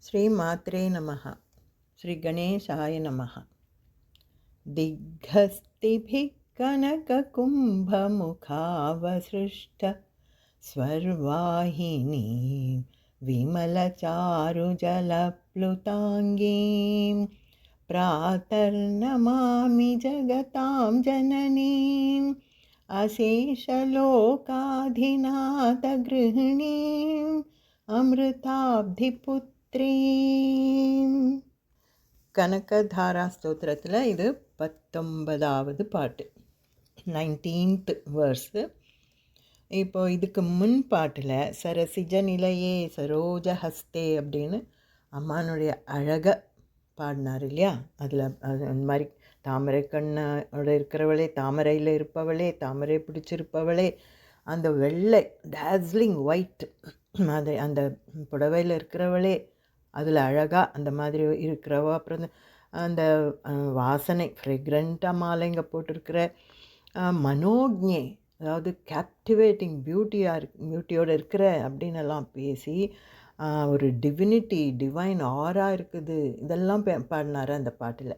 श्रीमात्रे नमः। श्रीगणेशाय नमः। दिग्घस्तिभिः कनककुम्भमुखावसृष्ट स्वर्वाहिनी विमलचारुजलप्लुताङ्गीं प्रातर्नमामि जगतां जननीम् अशेषलोकाधिनाथगृहिणीम् अमृताब्धिपुत्रीम्. கனகதாரா ஸ்தோத்திரத்தில் இது 19வது பாட்டு, 19th வேர்ஸு. இப்போ இதுக்கு முன் பாட்டில் சரசிஜ நிலையே சரோஜ ஹஸ்தே அப்படின்னு அம்மானுடைய அழகை பாடினார் இல்லையா. அதில் அந்த மாதிரி தாமரை கண்ணோட இருக்கிறவளே, தாமரையில் இருப்பவளே, தாமரை பிடிச்சிருப்பவளே, அந்த வெள்ளை டாஸ்லிங் ஒயிட் மாதிரி அந்த புடவையில் இருக்கிறவளே, அதில் அழகாக அந்த மாதிரி இருக்கிறவ, அப்புறம் அந்த வாசனை ஃப்ரெக்ரண்ட்டாக மாலைங்க போட்டிருக்கிற மனோஜ்ஞே, அதாவது கேப்டிவேட்டிங் பியூட்டியோடு இருக்கிற அப்படின்னெல்லாம் பேசி ஒரு டிவினிட்டி, டிவைன் ஆரா இருக்குது, இதெல்லாம் பாடினார் அந்த பாட்டில்.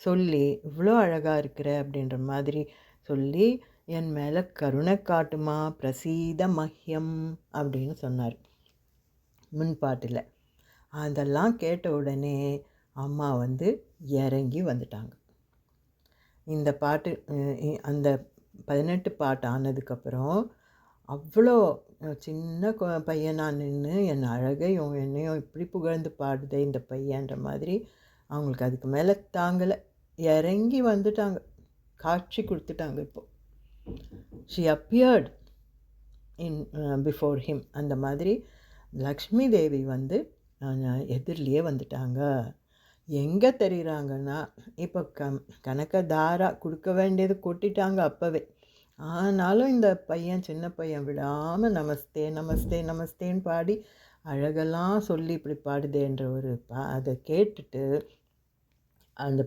சொல்லி இவ்வளோ அழகாக இருக்கிற அப்படின்ற மாதிரி சொல்லி என் மேலே கருணை காட்டுமா பிரசீத மஹ்யம் அப்படின்னு சொன்னார் முன்பாட்டில். அதெல்லாம் கேட்ட உடனே அம்மா இறங்கி வந்துட்டாங்க. இந்த பாட்டு அந்த 18 பாட்டு ஆனதுக்கப்புறம் அவ்வளோ சின்ன பையனாக நின்று என் அழகையும் என்னையும் இப்படி புகழ்ந்து பாடுதே இந்த பையன்ற மாதிரி அவங்களுக்கு அதுக்கு மேலே தாங்கலை, இறங்கி வந்துட்டாங்க, காட்சி கொடுத்துட்டாங்க. இப்போது she appeared in before him. அந்த மாதிரி லக்ஷ்மி தேவி எதிரிலேயே வந்துட்டாங்க. எங்கே தெரிகிறாங்கன்னா, இப்போ கனகதாரா கொடுக்க வேண்டியது கொட்டிட்டாங்க அப்போவே. ஆனாலும் இந்த பையன், சின்ன பையன் விடாமல் நமஸ்தே நமஸ்தே நமஸ்தேன்னு பாடி அழகெல்லாம் சொல்லி இப்படி பாடுதேன்ற ஒரு அதை கேட்டுட்டு அந்த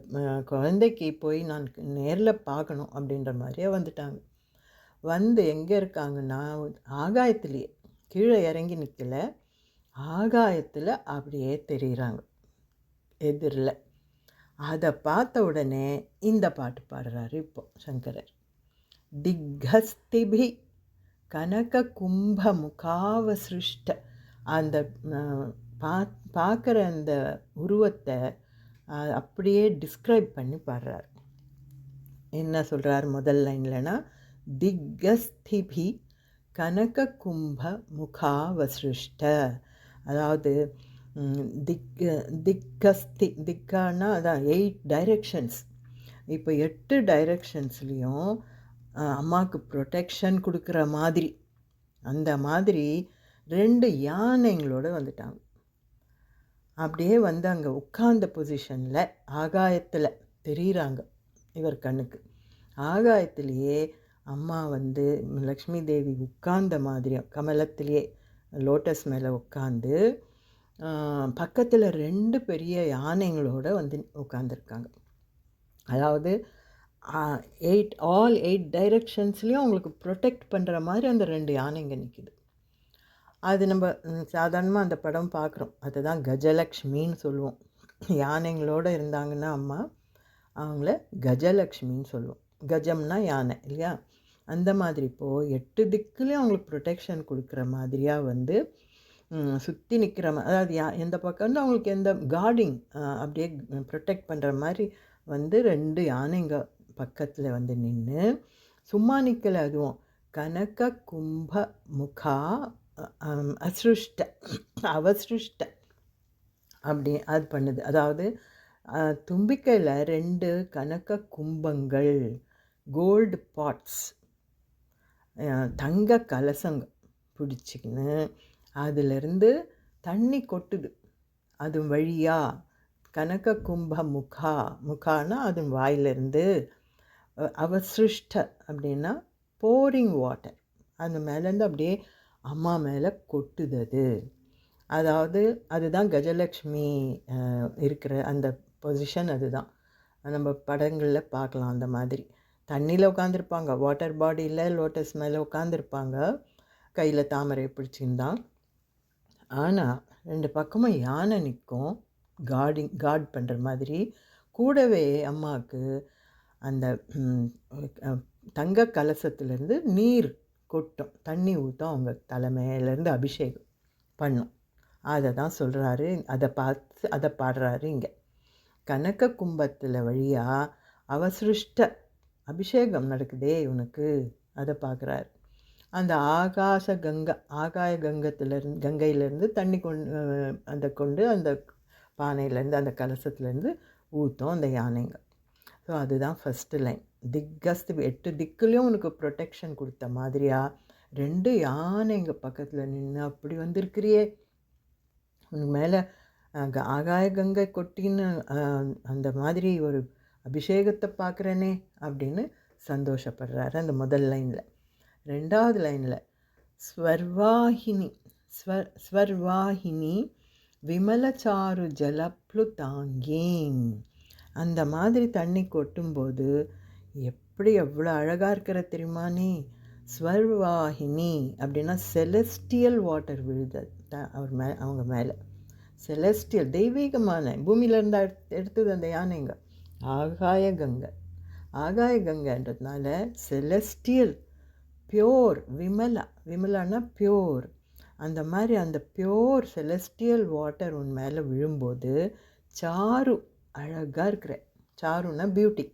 குழந்தைக்கு போய் நான் நேரில் பார்க்கணும் அப்படின்ற மாதிரியே வந்துட்டாங்க. எங்கே இருக்காங்கன்னா, ஆகாயத்துலேயே, கீழே இறங்கி நிற்கலை, ஆகாயத்தில் அப்படியே தெரிகிறாங்க எதிரில். அதை பார்த்த உடனே இந்த பாட்டு பாடுறாரு இப்போ சங்கரர். திக்ஹஸ்திபி கனக கும்ப முகாவசிருஷ்ட, அந்த பார்க்குற அந்த உருவத்தை அப்படியே டிஸ்கிரைப் பண்ணி பாடுறார். என்ன சொல்கிறார் முதல் லைன்லனா, திக்ஹஸ்திபி கனக கும்ப முகாவசிருஷ்ட, அதாவது திக்கஸ்தி, திக்கானா அதான் 8 டைரெக்ஷன்ஸ். இப்போ 8 டைரெக்ஷன்ஸ்லேயும் அம்மாவுக்கு ப்ரொடெக்ஷன் கொடுக்குற மாதிரி, அந்த மாதிரி 2 யானைங்களோடு வந்துட்டாங்க. அப்படியே அங்கே உட்கார்ந்த பொசிஷனில் ஆகாயத்தில் தெரிகிறாங்க இவர் கண்ணுக்கு. ஆகாயத்திலேயே அம்மா லக்ஷ்மி தேவி உட்கார்ந்த மாதிரி கமலத்திலேயே லோட்டஸ் மேலே உட்காந்து பக்கத்தில் 2 பெரிய யானைங்களோடு உட்காந்துருக்காங்க. அதாவது ஆல் 8 டைரெக்ஷன்ஸ்லேயும் அவங்களுக்கு ப்ரொடெக்ட் பண்ணுற மாதிரி அந்த 2 யானைங்க நிற்கிது. அது நம்ம சாதாரணமாக அந்த படம் பார்க்குறோம், அதுதான் கஜலக்ஷ்மின்னு சொல்லுவோம். யானைங்களோடு இருந்தாங்கன்னா அம்மா, அவங்கள கஜலக்ஷ்மின்னு சொல்லுவோம். கஜம்னா யானை இல்லையா. அந்த மாதிரி இப்போது 8 திக்குலேயும் அவங்களுக்கு ப்ரொடெக்ஷன் கொடுக்குற மாதிரியாக சுற்றி நிற்கிற அதாவது எந்த பக்கம் அவங்களுக்கு எந்த கார்டிங் அப்படியே ப்ரொடெக்ட் பண்ணுற மாதிரி 2 யானைங்க பக்கத்தில் நின்று சும்மா நிற்கலை. அதுவும் கனக கும்ப முகா அசிருஷ்ட அவசிருஷ்ட அப்படி அது பண்ணுது. அதாவது தும்பிக்கையில் 2 கனக கும்பங்கள், கோல்டு பாட்ஸ், தங்க கலசங்க பிடிச்சிக்கின்னு அதிலிருந்து தண்ணி கொட்டுது. அது வழியாக கனக கும்ப முகானா அது வாயிலிருந்து, அவசிருஷ்ட அப்படின்னா போரிங் வாட்டர், அந்த மேலேருந்து அப்படியே அம்மா மேலே கொட்டுது. அது அதாவது அதுதான் கஜலக்ஷ்மி இருக்கிற அந்த பொசிஷன். அதுதான் நம்ம படங்களில் பார்க்கலாம். அந்த மாதிரி தண்ணியில் உட்காந்துருப்பாங்க, வாட்டர் பாடியில் லோட்டஸ் மேலே உட்காந்துருப்பாங்க, கையில் தாமரை பிடிச்சிருந்தான். ஆனால் 2 பக்கமும் யானை நிற்கும், கார்ட் பண்ணுற மாதிரி. கூடவே அம்மாவுக்கு அந்த தங்க கலசத்துலேருந்து நீர் கொட்டும், தண்ணி ஊற்றும், அவங்க தலைமையிலேருந்து அபிஷேகம் பண்ணும். அதை தான் சொல்கிறாரு. அதை பாடுறாரு இங்கே. கனக கும்பத்தில் வழியாக அவசிருஷ்ட அபிஷேகம் நடக்குதே உனக்கு, அதை பார்க்குறாரு. அந்த ஆகாய கங்கையிலேருந்து தண்ணி கொண்டு அந்த பானையிலேருந்து அந்த கலசத்துலேருந்து ஊற்றும் அந்த யானைங்க. ஸோ அதுதான் ஃபஸ்ட்டு லைன். 8 திக்குலேயும் உனக்கு ப்ரொடெக்ஷன் கொடுத்த மாதிரியா 2 யானைங்க பக்கத்தில் நின்று அப்படி வந்திருக்கிறியே, உனக்கு மேலே ஆகாய கங்கை கொட்டின்னு அந்த மாதிரி ஒரு அபிஷேகத்தை பார்க்குறேனே அப்படின்னு சந்தோஷப்படுறாரு அந்த முதல் லைனில். 2வது லைனில் ஸ்வர்வாஹினி விமலச்சாரு ஜலப்ளுதாங்கீம், அந்த மாதிரி தண்ணி கொட்டும்போது எப்படி எவ்வளோ அழகாக இருக்கிற தெரியுமா நீ. ஸ்வர்வாஹினி அப்படின்னா செலஸ்டியல் வாட்டர் விழுது அவங்க மேலே. செலஸ்டியல் தெய்வீகமான, பூமியிலேருந்து எடுத்தது அந்த யானைங்க. ஆகாய கங்கைன்றதுனால செலஸ்டியல், பியோர், விமலானா பியோர். அந்த மாதிரி அந்த பியோர் செலஸ்டியல் வாட்டர் உன் மேலே விழும்போது சாரு, அழகாக இருக்கிற. சாருன்னா பியூட்டி,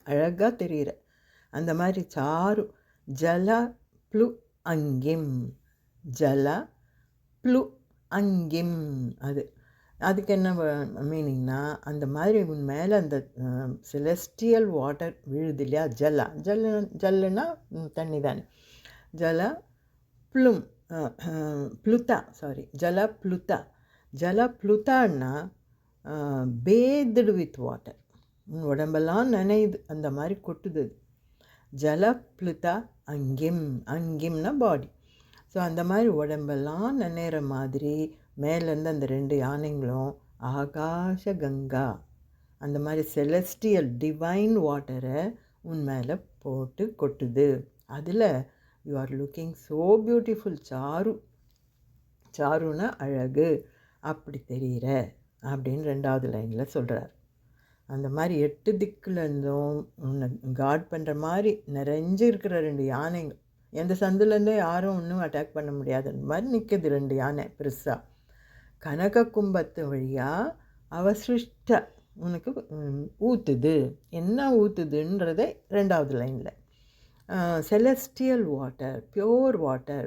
அழகாக தெரிகிற. அந்த மாதிரி சாரு ஜல ப்ளு அங்கிம், அதுக்கு என்ன மீனிங்னா, அந்த மாதிரி உன் மேலே அந்த செலஸ்டியல் வாட்டர் விழுது இல்லையா. ஜல்லுன்னா தண்ணி தானே. ஜலப்ளுதான்னா பேத்டு வித் வாட்டர், உடம்பெல்லாம் நனையுது, அந்த மாதிரி கொட்டுது. ஜலப்ளுதா அங்கிம்னா பாடி. ஸோ அந்த மாதிரி உடம்பெல்லாம் நனைகிற மாதிரி மேலேருந்து அந்த 2 யானைங்களும் ஆகாஷ கங்கா, அந்த மாதிரி செலஸ்டியல் டிவைன் வாட்டரை உன் மேலே போட்டு கொட்டுது. அதில் you are looking so beautiful. சாருன்னா அழகு, அப்படி தெரிகிற அப்படின்னு 2வது லைனில் சொல்கிறார். அந்த மாதிரி 8 திக்குலேருந்தும் உன்னை காட் பண்ணுற மாதிரி நிறைஞ்சு இருக்கிற 2 யானைங்க, எந்த சந்துலேருந்தே யாரும் இன்னும் அட்டாக் பண்ண முடியாதுன்ற மாதிரி நிற்குது 2 யானை பெருசாக. கனக கும்பத்து வழியாக அவசிருஷ்ட உனக்கு ஊற்றுது. என்ன ஊற்றுதுன்றதை 2வது லைனில். செலஸ்டியல் வாட்டர், பியோர் வாட்டர்,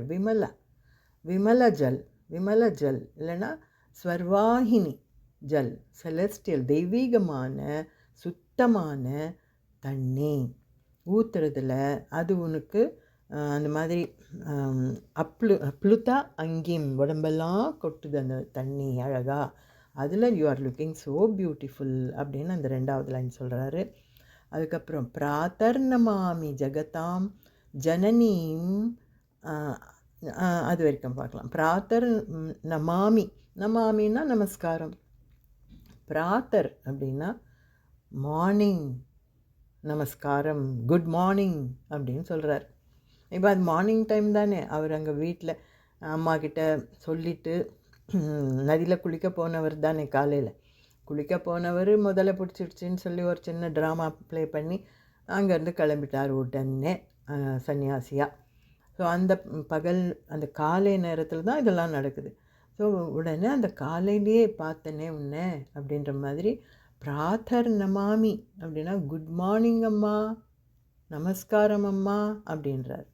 விமல ஜல் இல்லைன்னா ஸ்வர்வாஹினி ஜல், செலஸ்டியல் தெய்வீகமான சுத்தமான தண்ணி ஊற்றுறதுல அது உனக்கு அந்த மாதிரி ப்ளுதா அங்கிம், உடம்பெல்லாம் கொட்டுது அந்த தண்ணி அழகா. அதில் you are looking so beautiful அப்படின்னு அந்த 2வது லைன் சொல்கிறாரு. அதுக்கப்புறம் பிராத்தர்நமாமி ஜகதாம் ஜனனீம், அது வரைக்கும் பார்க்கலாம். பிராத்தர் நமாமின்னா நமஸ்காரம். பிராத்தர் அப்படின்னா மார்னிங் நமஸ்காரம், குட் மார்னிங் அப்படின்னு சொல்கிறார். இப்போ அது மார்னிங் டைம் தானே. அவர் அங்கே வீட்டில் அம்மாக்கிட்ட சொல்லிவிட்டு நதியில் குளிக்க போனவர் தானே. காலையில் குளிக்க போனவர் முதல்ல பிடிச்சிடுச்சின்னு சொல்லி ஒரு சின்ன ட்ராமா ப்ளே பண்ணி அங்கேருந்து கிளம்பிட்டார் உடனே சன்னியாசியாக. ஸோ அந்த காலை நேரத்தில் தான் இதெல்லாம் நடக்குது. ஸோ உடனே அந்த காலையிலேயே பார்த்தனே உன்னை அப்படின்ற மாதிரி பிராத்தர் நமாமி அப்படின்னா குட் மார்னிங் அம்மா, நமஸ்காரம் அம்மா அப்படின்றார்.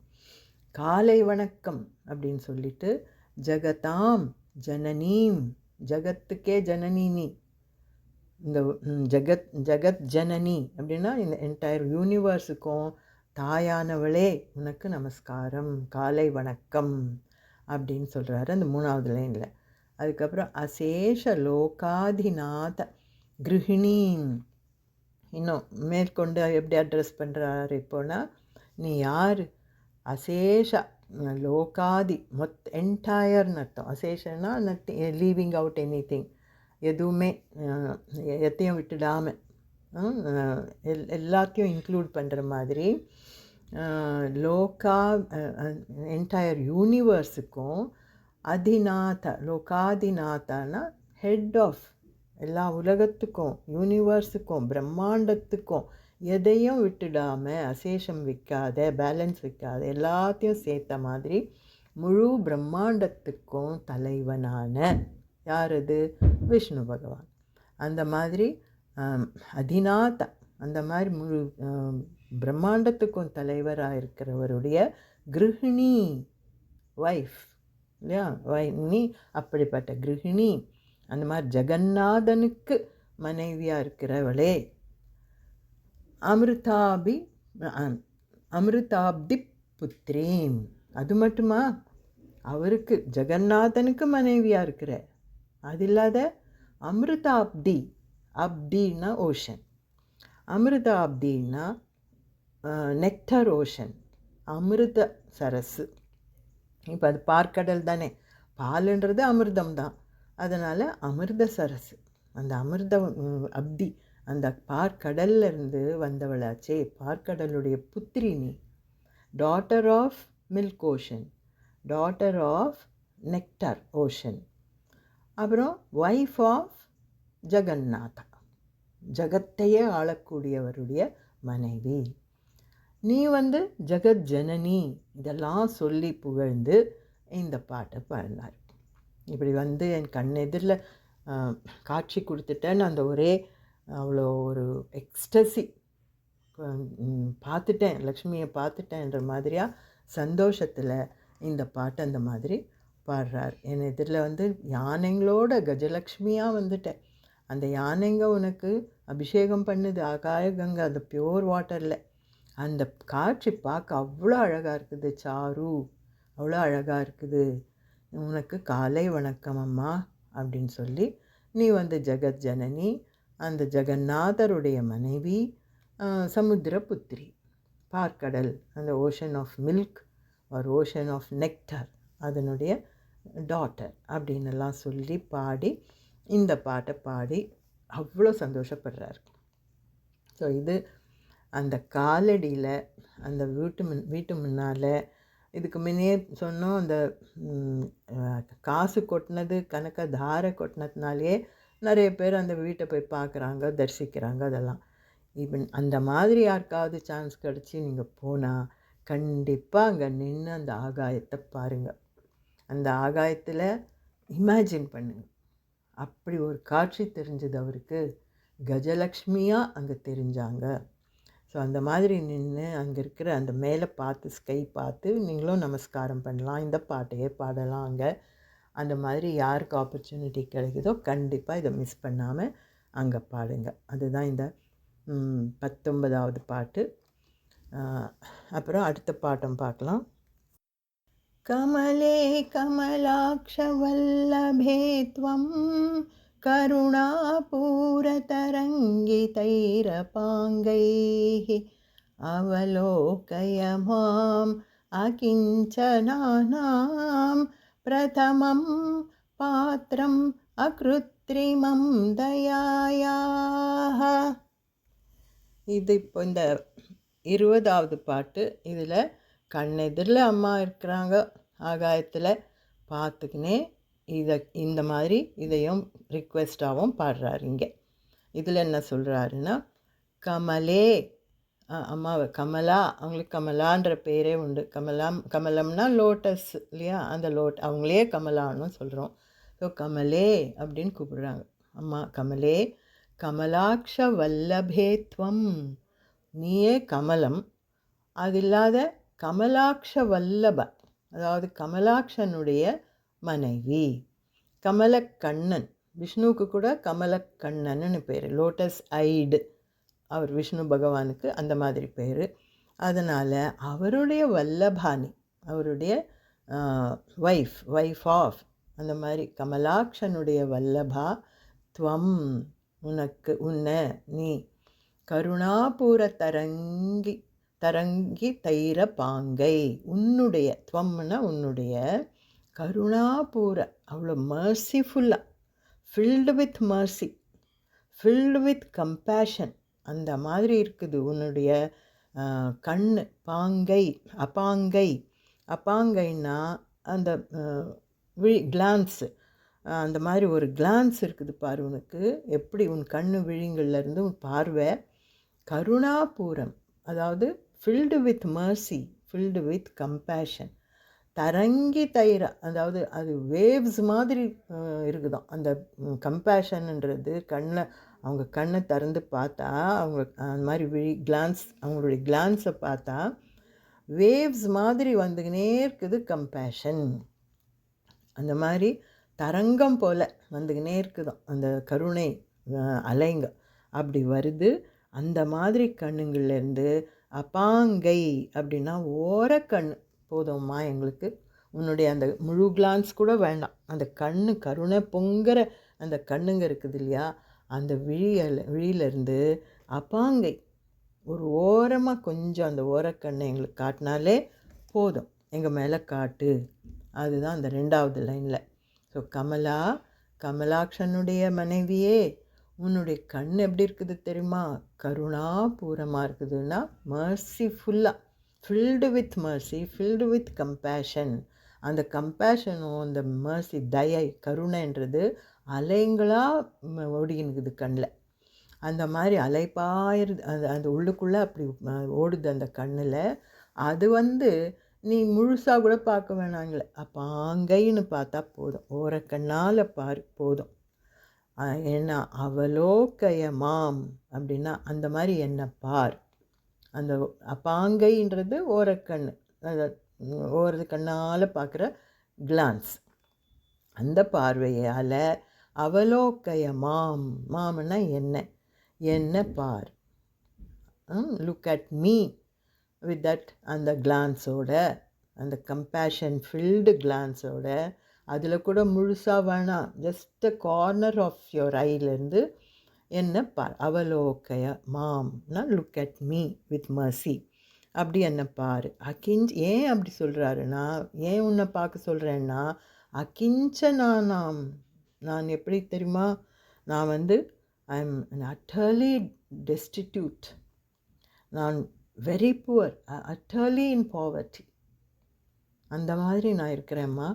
காலை வணக்கம் அப்படின்னு சொல்லிட்டு ஜகதாம் ஜனனீம், ஜகத்துக்கே ஜனனி நீ, இந்த ஜகத் ஜனனி அப்படின்னா இந்த என்டையர் யூனிவர்ஸுக்கும் தாயானவளே உனக்கு நமஸ்காரம், காலை வணக்கம் அப்படின்னு சொல்கிறாரு அந்த 3வது லைனில். அதுக்கப்புறம் அசேஷ லோகாதிநாத கிருஹிணீம், இன்னும் மேற்கொண்டு எப்படி அட்ரஸ் பண்ணுறாரு இப்போனா, நீ யார், அசேஷ லோகாதி என்டையர்னு அர்த்தம். அசேஷன்னா லீவிங் அவுட் எனி திங், எதுவுமே எத்தையும் விட்டுடாமல் எல்லாத்தையும் இன்க்ளூட் பண்ணுற மாதிரி லோகா என்டையர் யூனிவர்ஸுக்கும் அதிநாத, லோகாதிநாதனா ஹெட் ஆஃப் எல்லா உலகத்துக்கும், யூனிவர்ஸுக்கும், பிரம்மாண்டத்துக்கும் எதையும் விட்டுடாமல் அசேஷம் வைக்காத, பேலன்ஸ் வைக்காத, எல்லாத்தையும் சேர்த்த மாதிரி முழு பிரம்மாண்டத்துக்கும் தலைவனான யார் அது? விஷ்ணு பகவான். அந்த மாதிரி அதிநாத, அந்த மாதிரி முழு பிரம்மாண்டத்துக்கும் தலைவராக இருக்கிறவருடைய கிருஹிணி, வைஃப் இல்லையா? நீ அப்படிப்பட்ட கிருஹிணி, அந்த மாதிரி ஜெகநாதனுக்கு மனைவியாக இருக்கிறவளே, அமிர்தாப்தி புத்ரீம். அது மட்டுமா, அவருக்கு ஜெகநாதனுக்கு மனைவியாக இருக்கிற, அது இல்லாத அமிர்தாப்தி, அப்டின்னா ஓஷன், அமிர்தாப்தின்னா நெக்டர் ஓஷன், அமிர்த சரசு. இப்போ அது பார்க்கடல் தானே, பாலுன்றது அமிர்தம் தான், அதனால் அமிர்த சரசு, அந்த அமிர்த அப்தி, அந்த பார்க்கடல்லிருந்து வந்தவளாச்சே, பார்க்கடலுடைய புத்திரி நீ, daughter of milk ocean, daughter of nectar ocean, அப்புறம் ஒய்ஃப் ஆஃப் ஜெகநாதா, ஜகத்தையே ஆளக்கூடியவருடைய மனைவி நீ, ஜெகத் ஜனனி. இதெல்லாம் சொல்லி புகழ்ந்து இந்த பாட்டை பாடினார். இப்படி என் கண்ணெதிரில் காட்சி கொடுத்துட்டேன்னு அந்த ஒரே அவ்வளோ ஒரு எக்ஸ்டசி, பார்த்துட்டேன், லக்ஷ்மியை பார்த்துட்டேன்ற மாதிரியாக சந்தோஷத்தில் இந்த பாட்டு அந்த மாதிரி பாடுறார். என் எதிரில் யானைங்களோட கஜலக்ஷ்மியாக வந்துட்டேன். அந்த யானைங்க உனக்கு அபிஷேகம் பண்ணுது, ஆகாய கங்கை, அந்த பியோர் வாட்டரில். அந்த காட்சி பார்க்க அவ்வளோ அழகாக இருக்குது சாரு, அவ்வளோ அழகாக இருக்குது. உனக்கு காலை வணக்கம் அம்மா அப்படின்னு சொல்லி நீ ஜெகத் ஜனனி, அந்த ஜெகநாதருடைய மனைவி, சமுத்திர புத்திரி, பார்க்கடல், அந்த ஓஷன் ஆஃப் மில்க் ஒரு ஓஷன் ஆஃப் நெக்டர், அதனுடைய டாட்டர் அப்படின்னெல்லாம் சொல்லி பாடி இந்த பாட்டை பாடி அவ்வளோ சந்தோஷப்படுறார். ஸோ இது அந்த காலடியில், அந்த வீட்டு முன்னால், இதுக்கு முன்னே சொன்னோம், அந்த காசு கொட்டினது, கணக்க தாரை கொட்டினதுனாலே நிறைய பேர் அந்த வீட்டை போய் பார்க்குறாங்க, தரிசிக்கிறாங்க. அதெல்லாம் ஈவன் அந்த மாதிரி யாருக்காவது சான்ஸ் கிடச்சி நீங்கள் போனால் கண்டிப்பாக அங்கே நின்று அந்த ஆகாயத்தை பாருங்கள். அந்த ஆகாயத்தில் இமேஜின் பண்ணுங்கள், அப்படி ஒரு காட்சி தெரிஞ்சது அவருக்கு. கஜலக்ஷ்மியாக அங்கே தெரிஞ்சாங்க. ஸோ அந்த மாதிரி நின்று அங்கே இருக்கிற அந்த மேலே பார்த்து, ஸ்கை பார்த்து நீங்களும் நமஸ்காரம் பண்ணலாம், இந்த பாட்டையே பாடலாம் அங்கே. அந்த மாதிரி யாருக்கு ஆப்பர்ச்சுனிட்டி கிடைக்குதோ கண்டிப்பாக இதை மிஸ் பண்ணாமல் அங்கே பாடுங்க. அதுதான் இந்த 19வது பாட்டு. அப்புறம் அடுத்த பாட்டம் பார்க்கலாம். கமலே கமலாக்ஷவல்லபே த்வம் கருணாபூரதரங்கிதைரபாங்கைः அவலோகய மாம் அகிஞ்சனானாம் பிரதமம் பாத்திரம் அக்ருத்ரிமம் தயாயாः. இது இப்போ இந்த 20வது பாட்டு. இதில் கண்ணெதிரில் அம்மா இருக்கிறாங்க, ஆகாயத்தில் பார்த்துக்கினே இந்த மாதிரி இதையும் ரிக்வெஸ்டாகவும் பாடுறாரு. இங்கே இதில் என்ன சொல்கிறாருன்னா, கமலே, அம்மாவை கமலா, அவங்களுக்கு கமலான்ற பேரே உண்டு. கமலம்னா லோட்டஸ் இல்லையா, அந்த அவங்களே கமலான்னு சொல்கிறோம். ஸோ கமலே அப்படின்னு கூப்பிடுறாங்க அம்மா. கமலே கமலாக்ஷ வல்லபேத்வம், நீயே கமலம், அது இல்லாத கமலாக்ஷ வல்லப, அதாவது கமலாக்ஷனுடைய மனைவி, கமலக்கண்ணன். விஷ்ணுவுக்கு கூட கமலக்கண்ணன்னு பேர், லோட்டஸ் ஐடு, அவர் விஷ்ணு பகவானுக்கு அந்த மாதிரி பேர். அதனால் அவருடைய வல்லபானி, அவருடைய வைஃப் ஆஃப், அந்த மாதிரி கமலாக்ஷனுடைய வல்லபா, துவம், உனக்கு, உன்னை, நீ, கருணாபூர தரங்கி தைர பாங்கை, உன்னுடைய, துவம்னா உன்னுடைய, கருணாபூர, அவ்வளோ மர்சிஃபுல்லாக, filled with mercy, filled with compassion, அந்த மாதிரி இருக்குது உன்னுடைய கண். பாங்கை, அப்பாங்கை, அப்பாங்கைன்னா அந்த கிளான்ஸு, அந்த மாதிரி ஒரு கிளான்ஸ் இருக்குது பாரு உனக்கு, எப்படி உன் கண்ணு விழிங்கள்லேருந்து உன் பார்வை கருணாபூரம், அதாவது filled with mercy, filled with compassion, தரங்கி தயிரா, அதாவது அது வேவ்ஸ் மாதிரி இருக்குதாம் அந்த கம்பேஷன்ன்றது. கண்ணில் அவங்க கண்ணை திறந்து பார்த்தா அவங்க அந்த மாதிரி கிளான்ஸ், அவங்களுடைய கிளான்ஸை பார்த்தா வேவ்ஸ் மாதிரி வந்துக்கினே இருக்குது கம்பேஷன். அந்த மாதிரி தரங்கம் போல் வந்துக்கினே இருக்குதாம் அந்த கருணை அலைங்க, அப்படி வருது. அந்த மாதிரி கண்ணுங்கள்லேருந்து அப்பாங்கை அப்படின்னா ஓரக்கண் போதும்மா எங்களுக்கு, உன்னுடைய அந்த முழு கிளான்ஸ் கூட வேண்டாம், அந்த கண்ணு கருணை பொங்குற அந்த கண்ணுங்க இருக்குது இல்லையா, அந்த விழியிலேருந்து அப்பாங்கை ஒரு ஓரமாக கொஞ்சம் அந்த ஓரக்கண்ணை எங்களுக்கு காட்டினாலே போதும், எங்கள் மேலே காட்டு. அதுதான் அந்த 2வது லைனில். ஸோ கமலா, கமலாக்ஷனுடைய மனைவியே, உன்னுடைய கண் எப்படி இருக்குது தெரியுமா, கருணாபூரமாக இருக்குதுன்னா மர்சிஃபுல்லாக, filled with mercy, filled with compassion. அந்த கம்பேஷனும் அந்த மர்சி, தயை, கருணைன்றது அலைங்களாக ஓடினுக்குது கண்ணில். அந்த மாதிரி அலைப்பாயிருது, அந்த உள்ளுக்குள்ளே அப்படி ஓடுது அந்த கண்ணில். அது நீ முழுசாக கூட பார்க்க வேணாங்களே, அப்போ அங்கைன்னு பார்த்தா போதும், ஓரக்கண்ணால் பார் போதும். ஏன்னா அவலோகயமாம் அப்படின்னா அந்த மாதிரி என்ன பார். அந்த அப்பாங்கைன்றது ஓரக்கண், ஓர கண்ணால் பார்க்குற கிளான்ஸ், அந்த பார்வையால் அவலோகயமாம், மாம்னா என்ன பார், look at me with that, அந்த கிளான்ஸோட, அந்த கம்பேஷன் ஃபில்டு கிளான்ஸோட, அதில் கூட முழுசாக வேணாம், just a corner of your ஐலேருந்து என்ன பார். அவலோகய மாம்னா look at me with mercy, அப்படி என்ன பார். ஏன் அப்படி சொல்கிறாருன்னா, ஏன் உன்னை பார்க்க சொல்கிறேன்னா, அகிஞ்சனானாம், நான் எப்படி தெரியுமா, நான் ஐ எம் அட்டர்லி டெஸ்டிடியூட், நான் வெரி புவர், அட்டர்லி இன் பாவர்ட்டி, அந்த மாதிரி நான் இருக்கிறேம்மா.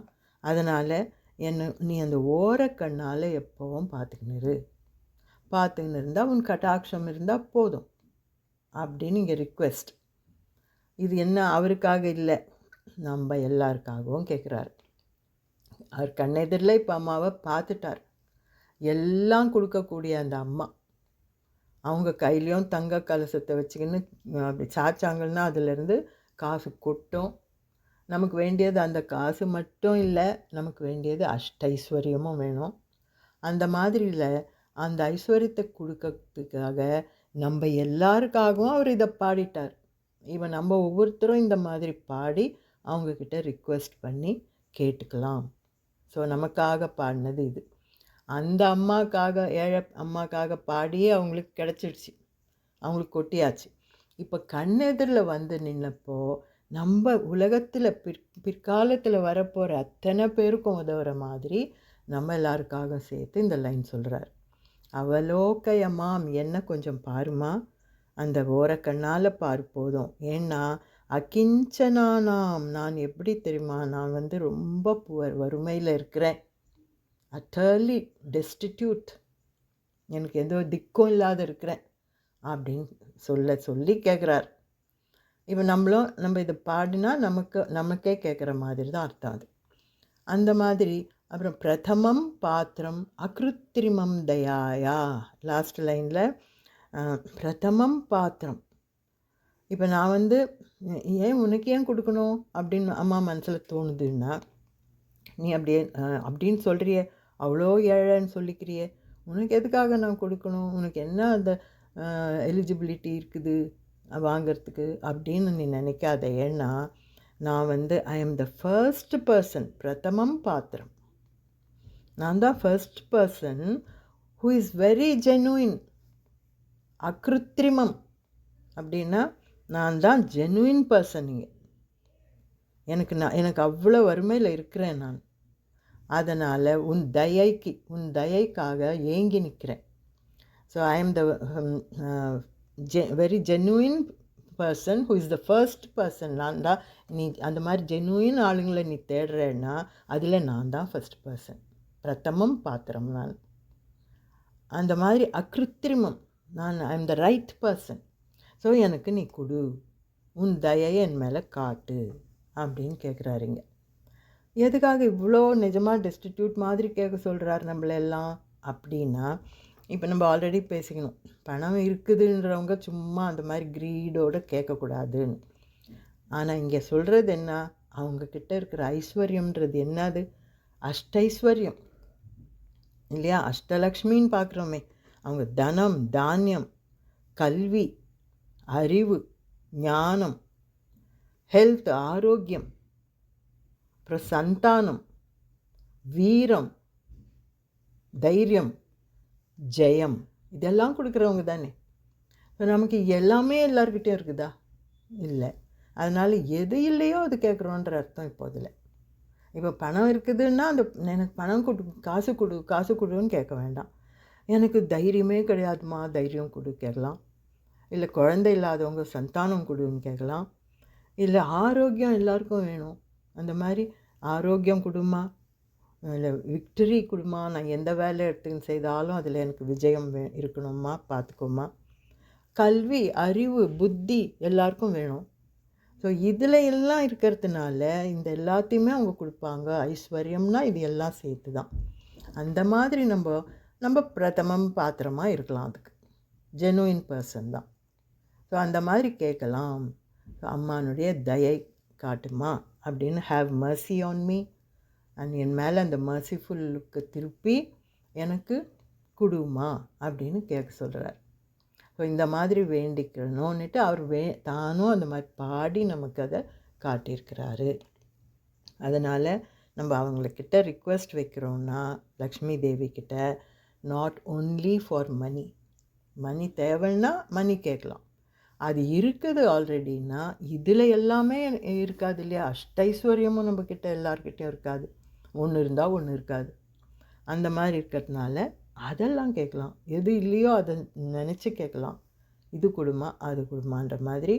அதனால் நீ அந்த ஓரக்கண்ணால் எப்போவும் பார்த்துக்கின்னு இருந்தால் உன் கட்டாட்சம் இருந்தால் போதும் அப்படின்னு இங்கே ரிக்வெஸ்ட். இது என்ன அவருக்காக இல்லை, நம்ம எல்லாருக்காகவும் கேட்குறாரு. அவர் கண்ணெதிரில் இப்போ அம்மாவை பார்த்துட்டார். எல்லாம் கொடுக்கக்கூடிய அந்த அம்மா, அவங்க கையிலையும் தங்க கலசத்தை வச்சுக்கின்னு அப்படி சாச்சாங்கன்னா அதிலேருந்து காசு கொட்டும். நமக்கு வேண்டியது அந்த காசு மட்டும் இல்லை, நமக்கு வேண்டியது ஐஸ்வர்யமும் வேணும். அந்த மாதிரியில் அந்த ஐஸ்வர்யத்தை கொடுக்கறதுக்காக நம்ம எல்லாருக்காகவும் அவர் இதை பாடிட்டார். இவன் நம்ம ஒவ்வொருத்தரும் இந்த மாதிரி பாடி அவங்கக்கிட்ட ரிக்வெஸ்ட் பண்ணி கேட்டுக்கலாம். ஸோ நமக்காக பாடினது இது. அந்த அம்மாக்காக, ஏழை அம்மாக்காக பாடியே அவங்களுக்கு கிடச்சிடுச்சு, அவங்களுக்கு கொட்டியாச்சு. இப்போ கண்ணெதிரில் நின்னப்போ நம்ம உலகத்தில் பிற்காலத்தில் வரப்போகிற அத்தனை பேருக்கும் உதவுற மாதிரி நம்ம எல்லாருக்காக சேர்த்து இந்த லைன் சொல்கிறார். அவலோகயமாம், என்ன கொஞ்சம் பாருமா, அந்த ஓரக்கண்ணால் பாரு போதும். ஏன்னா அகிஞ்சனானாம், நான் எப்படி தெரியுமா, நான் ரொம்ப புவர், வறுமையில் இருக்கிறேன், அட்டர்லி டெஸ்டிடியூட், எனக்கு எந்த திக்கும் இல்லாத இருக்கிறேன் அப்படின்னு சொல்லி கேட்குறார். இப்போ நம்ம இதை பாடினா நமக்கே கேட்குற மாதிரி தான் அர்த்தம் அது. அந்த மாதிரி அப்புறம் பிரதமம் பாத்திரம் அகிருத்திரிமம் தயாயா, லாஸ்ட் லைனில் பிரதமம் பாத்திரம். இப்போ நான் ஏன் உனக்கு ஏன் கொடுக்கணும் அப்படின்னு அம்மா மனசில் தோணுதுன்னா, நீ அப்படின்னு சொல்கிறியே, அவ்வளோ ஏழைன்னு சொல்லிக்கிறியே, உனக்கு எதுக்காக நான் கொடுக்கணும், உனக்கு என்ன அந்த எலிஜிபிலிட்டி இருக்குது வாங்கிறதுக்கு அப்படின்னு நீ நினைக்காத. ஏன்னா நான் I am the first person, பிரதமம் பாத்திரம், நான் தான் first person who is very genuine. அகிருத்திரிமம் அப்படின்னா நான் தான் ஜெனுவின் பர்சன். எனக்கு அவ்வளோ வறுமையில் இருக்கிறேன் நான், அதனால் உன் தயைக்காக ஏங்கி நிற்கிறேன். So I am the very genuine person who is the first person. நான் தான். நீ அந்த மாதிரி ஜெனுயின் ஆளுங்களை நீ தேடுறேன்னா அதில் நான் தான் ஃபர்ஸ்ட் பர்சன். பிரதமம் பாத்திரம் நான். அந்த மாதிரி அக்ருத்திரிமம் நான். I am the right person. So எனக்கு நீ கொடு, உன் தயையை என் மேலே காட்டு அப்படின்னு கேட்குறாருங்க. எதுக்காக இவ்வளோ நிஜமாக டெஸ்டிடியூட் மாதிரி கேட்க சொல்கிறார் நம்மளெல்லாம் அப்படின்னா, இப்போ நம்ம ஆல்ரெடி பேசிக்கணும், பணம் இருக்குதுன்றவங்க சும்மா அந்த மாதிரி க்ரீடோடு கேட்கக்கூடாதுன்னு. ஆனால் இங்கே சொல்கிறது என்ன, அவங்கக்கிட்ட இருக்கிற ஐஸ்வர்யம்ன்றது என்னது? அஷ்டைஸ்வர்யம் இல்லையா? அஷ்டலக்ஷ்மின்னு பார்க்குறோமே, அவங்க தனம், தானியம், கல்வி, அறிவு, ஞானம், ஹெல்த், ஆரோக்கியம், அப்புறம் சந்தானம், வீரம், தைரியம், ஜெயம், இதெல்லாம் கொடுக்குறவங்க தானே. இப்போ நமக்கு எல்லாமே எல்லாருக்கிட்டேயும் இருக்குதா? இல்லை. அதனால் எது இல்லையோ அது கேட்குறோன்ற அர்த்தம் இப்போ அதில். இப்போ பணம் இருக்குதுன்னா அந்த எனக்கு பணம் கொடு, காசு கொடு, காசு கொடுன்னு கேட்க வேண்டாம். எனக்கு தைரியமே கிடையாதுமா, தைரியம் கொடு கேட்கலாம். இல்லை குழந்தை இல்லாதவங்க சந்தானம் கொடுன்னு கேட்கலாம். இல்லை ஆரோக்கியம் எல்லாருக்கும் வேணும், அந்த மாதிரி ஆரோக்கியம் கொடுமா, இல்லை விக்டரி கொடுமா, நான் எந்த வேலை எடுத்து செய்தாலும் அதில் எனக்கு விஜயம் இருக்கணுமா, பார்த்துக்கோமா. கல்வி, அறிவு, புத்தி எல்லாருக்கும் வேணும். ஸோ இதில் எல்லாம் இருக்கிறதுனால இந்த எல்லாத்தையுமே அவங்க கொடுப்பாங்க. ஐஸ்வர்யம்னா இது எல்லாம் சேர்த்து தான். அந்த மாதிரி நம்ம பிரதமம் பாத்திரமாக இருக்கலாம், அதுக்கு ஜெனுயின் பர்சன் தான். ஸோ அந்த மாதிரி கேட்கலாம். ஸோ அம்மானுடைய தயை காட்டுமா அப்படின்னு, have mercy on me, and என் மேலே அந்த மர்சிஃபுல்லுக்கு திருப்பி எனக்கு கொடுமா அப்படின்னு கேட்க சொல்கிறார். ஸோ இந்த மாதிரி வேண்டிக்கணுன்னுட்டு அவர் தானும் அந்த மாதிரி பாடி நமக்கு அதை காட்டியிருக்கிறாரு. அதனால் நம்ம அவங்கக்கிட்ட ரிக்வெஸ்ட் வைக்கிறோன்னா லக்ஷ்மி தேவி கிட்ட, நாட் ஒன்லி ஃபார் மணி. மணி தேவைன்னா மணி கேட்கலாம், அது இருக்குது ஆல்ரெடின்னா. இதில் எல்லாமே இருக்காது இல்லையா? அஷ்டைஸ்வர்யமும் நம்மக்கிட்ட எல்லார்கிட்டையும் இருக்காது, ஒன்று இருந்தால் ஒன்று இருக்காது. அந்த மாதிரி இருக்கிறதுனால அதெல்லாம் கேட்கலாம். எது இல்லையோ அதை நினச்சி கேட்கலாம், இது கொடுமா அது கொடுமான்ற மாதிரி.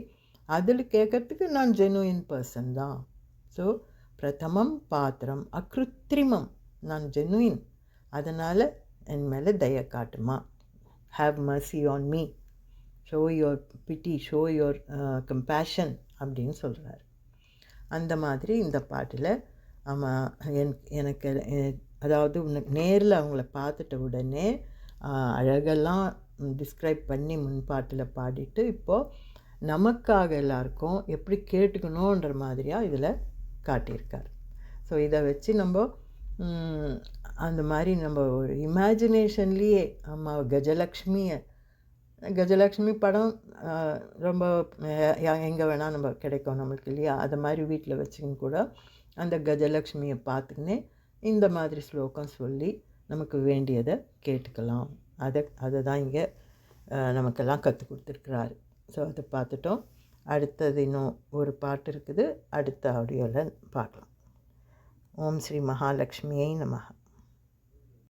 அதில் கேட்கறதுக்கு நான் ஜெனுயின் பர்சன் தான். ஸோ பிரதமம் பாத்திரம் அக்ருத்திரிமம், நான் ஜெனுயின். அதனால் என் மேலே தயை காட்டுமா, have mercy on me, show your pity, show your compassion அப்படின்னு சொல்கிறார். அந்த மாதிரி இந்த பாட்டில் எனக்கு அதாவது நேரில் அவங்கள பார்த்துட்ட உடனே அழகெல்லாம் டிஸ்கிரைப் பண்ணி முன்பாட்டில் பாடிட்டு, இப்போது நமக்காக எல்லாருக்கும் எப்படி கேட்டுக்கணுன்ற மாதிரியாக இதில் காட்டியிருக்கார். ஸோ இதை வச்சு நம்ம அந்த மாதிரி நம்ம ஒரு இமேஜினேஷன்லேயே அம்மா கஜலக்ஷ்மி படம் ரொம்ப எங்கே வேணால் நம்ம கிடைக்கும் நம்மளுக்கு இல்லையா? அதை மாதிரி வீட்டில் வச்சுக்கின்னு கூட அந்த கஜலக்ஷ்மியை பார்த்துக்கினே இந்த மாதிரி ஸ்லோகம் சொல்லி நமக்கு வேண்டியதை கேட்டுக்கலாம். அதை தான் இங்கே நமக்கெல்லாம் கற்றுக் கொடுத்துருக்குறாரு. ஸோ அதை பார்த்துட்டோம். அடுத்தது இன்னும் ஒரு பாட்டு இருக்குது, அடுத்த ஆடியோவில் பார்க்கலாம். ஓம் ஸ்ரீ மகாலட்சுமியை நமஹ.